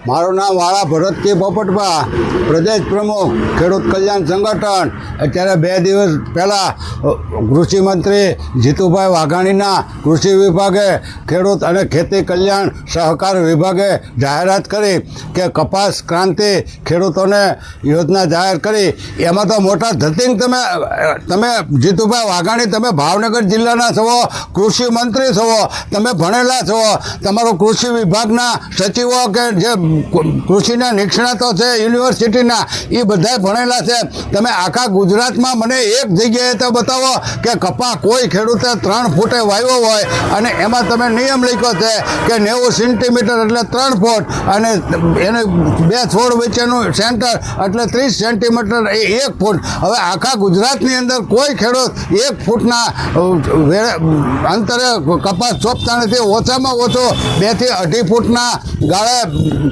મારું નામ વાળા ભરતજી પોપટભા, પ્રદેશ પ્રમુખ ખેડૂત કલ્યાણ સંગઠન। અત્યારે 2 દિવસ પહેલાં કૃષિ મંત્રી જીતુભાઈ વાઘાણીના કૃષિ વિભાગે ખેડૂત અને ખેતી કલ્યાણ સહકાર વિભાગે જાહેરાત કરી કે કપાસ ક્રાંતિ ખેડૂતોને યોજના જાહેર કરી। એમાં તો મોટા ધતિંગ તમે જીતુભાઈ વાઘાણી, તમે ભાવનગર જિલ્લાના છો, કૃષિ મંત્રી છો, તમે ભણેલા છો, તમારો કૃષિ વિભાગના સચિવો કે જે કૃષિના નિષ્ણાતો છે યુનિવર્સિટીના, એ બધા ભણેલા છે। તમે આખા ગુજરાતમાં મને એક જગ્યાએ તો બતાવો કે કપા કોઈ ખેડૂતે 3 ફૂટે વાવ્યો હોય અને એમાં તમે નિયમ લખ્યો છે કે 90 સેન્ટીમીટર એટલે 3 ફૂટ અને એને 2 છોડ વચ્ચેનું સેન્ટર એટલે 30 સેન્ટીમીટર એ 1 ફૂટ। હવે આખા ગુજરાતની અંદર કોઈ ખેડૂત 1 ફૂટના અંતરે કપાસ સોંપતા નથી। ઓછામાં ઓછો 2 થી 2.5 ફૂટના ગાળે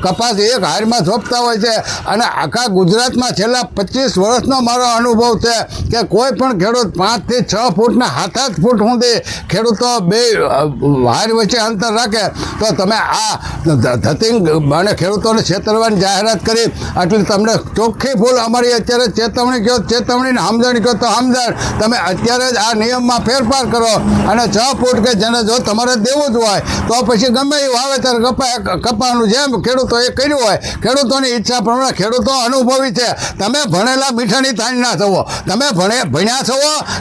કપાસ એક હારમાં સોંપતા હોય છે। અને આખા ગુજરાતમાં છેલ્લા 25 વર્ષનો મારો અનુભવ છે કે કોઈ પણ ખેડૂત 5 થી 6 ફૂટના 7-8 ફૂટ સુધી ખેડૂતો 2 હાર વચ્ચે અંતર રાખે તો તમે આ ધતિંગ અને ખેડૂતોને છેતરવાની જાહેરાત કરી। એટલે તમને ચોખ્ખી ભૂલ અમારી અત્યારે ચેતવણી કહો, ચેતવણીને સમજણ કહો તો સમજણ। તમે અત્યારે જ આ નિયમમાં ફેરફાર કરો અને 6 ફૂટ કે જેને જો તમારે દેવું જ હોય તો પછી ગમે એ વાવેતર કપાનું જેમ ખેડૂતોએ કર્યું હોય, ખેડૂતોની ઈચ્છા પ્રમાણે। ખેડૂતો અનુભવી છે, તમે ભણેલા મીઠાની થાળીના છો, તમે ભણ્યા છો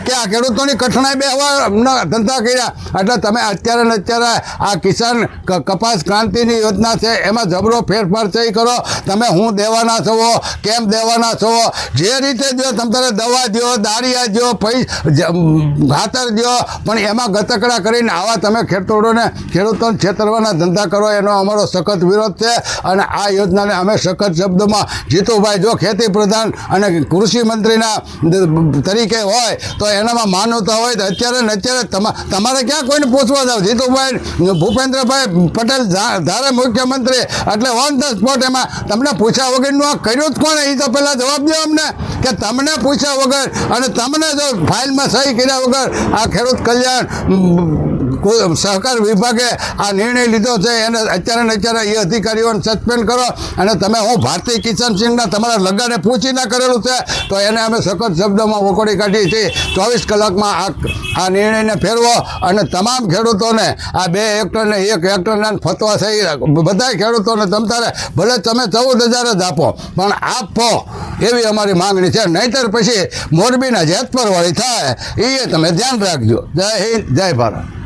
કે આ ખેડૂતોની કઠણાઈ બેહવાના ધંધા કર્યા। એટલે તમે અત્યારે ને અત્યારે આ કિસાન કપાસ ક્રાંતિની યોજના છે એમાં જબરો ફેરફાર છે એ કરો। તમે હું દેવાના છો, કેમ દેવાના છો, જે રીતે દો, તમારે દવા દો, દાળિયા દો, ખાતર દો, પણ એમાં ગતકડા કરીને આવા તમે ખેડૂતોને છેતરવાના ધંધા કરો એનો અમારો સખત વિરોધ છે। અને આ યોજનાને અમે સખત શબ્દોમાં જીતુભાઈ જો ખેતી પ્રધાન અને કૃષિ મંત્રીના તરીકે હોય તો એનામાં માનવતા હોય તો અત્યારે ને અત્યારે તમારે ક્યાં કોઈને પૂછવા જાવ। જીતુભાઈ ભૂપેન્દ્રભાઈ પટેલ ધારે મુખ્યમંત્રી એટલે ઓન ધ સ્પોટ એમાં તમને પૂછ્યા વગરનું આ કર્યું જ કોણે એ તો પહેલાં જવાબ દો અમને કે તમને પૂછ્યા વગર અને તમને જો ફાઇલમાં સહી કર્યા વગર આ ખેડૂત કલ્યાણ સહકાર વિભાગે આ નિર્ણય લીધો છે એને અત્યારે ને અત્યારે એ અધિકારીઓને સસ્પેન્ડ કરો। અને તમે હું ભારતીય કિસાન સંઘના તમારા લગાને પૂછીને કરેલું છે તો એને અમે સખત શબ્દોમાં વખોડી કાઢી છે। 24 કલાકમાં આ નિર્ણયને ફેરવો અને તમામ ખેડૂતોને આ 2 હેક્ટરને 1 હેક્ટરના ફતવા થઈ બધા ખેડૂતોને તમતારે ભલે તમે 14,000 જ આપો પણ આપો એવી અમારી માંગણી છે, નહીંતર પછી મોરબીના જેતપર વાળી થાય એ તમે ધ્યાન રાખજો। જય હિન્દ, જય ભારત।